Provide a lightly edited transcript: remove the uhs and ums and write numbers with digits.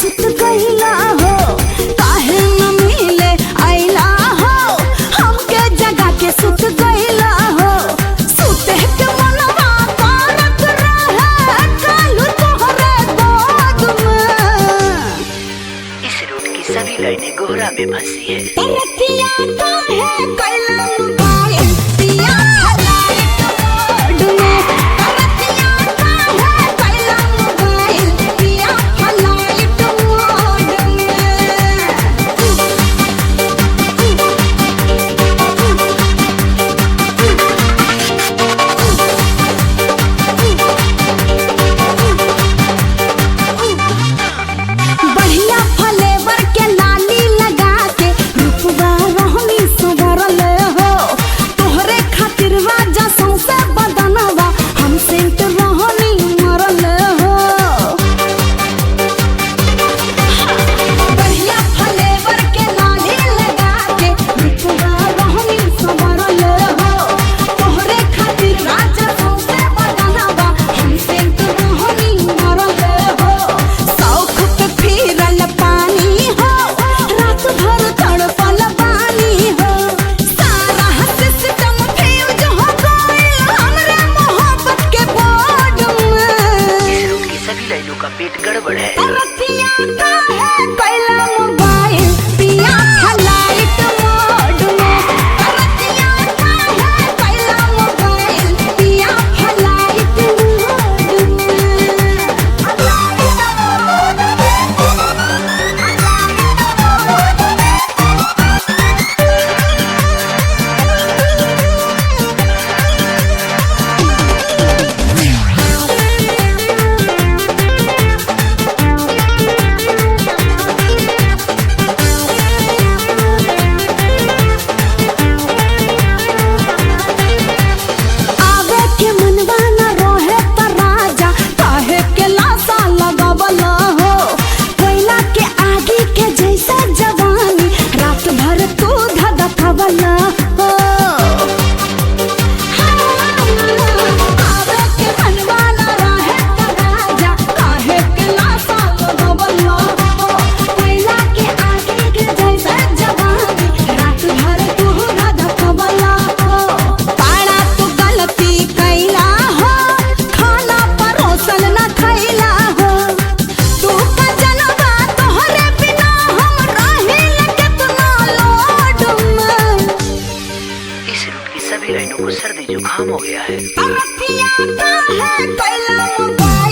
सुत गईला हो, काहे न मिले आइला हो, हमके जगा के सुत गईला हो। सुते के मनवा करत रहे कालू तोहरे गोद में। इस रूट की सभी लाइनें कोहरा में फंसी है। रतिया काहे कैला मोबाइल पिया लाइट मोड में। रतिया काहे कैला मोबाइल पिया लाइट मोड में। बढ़िया फ्लेवर के लाली लगा के रूपवा रहनी संवरल हो। तोहरे खातिर राजा सौंसे बदनवा हम सेंट रहनी मरल हो। बढ़िया फ्लेवर के लाली लगा के रूपवा रहनी संवरल हो। तोहरे खातिर राजा सौंसे बदनवा हम सेंट रहनी मरल हो। शौक पे फिरल पानी हो, रात भर तड़पल पानी हो। सारा सिस्टम फ्यूज हो गइल हमरे मोहब्बत के बोर्ड में। इस रूट की सभी लाइनों का पेट गड़बड़ है। रतिया काहे कैला मोबाइल पिया लाइट मोड में। रतिया काहे कैला मोबाइल पिया लाइट मोड में। आवे के मनवा न रहे त राजा काहे के लाशा लगावल हो। कोयला के आगे के जैसा जवानी रात भर तू धधकावल हो। आवे के मनवा न रहे त राजा काहे के लाशा लगावल हो। कोयला के आगे के जैसा जवानी रात भर तू धधकावल हो। पाड़ा तू गलती कैला हो, खाना परोसल न खैला हो। तू का जनवा तोहरे बिना हम रहिल केतना लोड में। इस रूट की सभी लाइनों को सर्दी जुकाम हो गया है। रतिया काहे कैला मोबाइल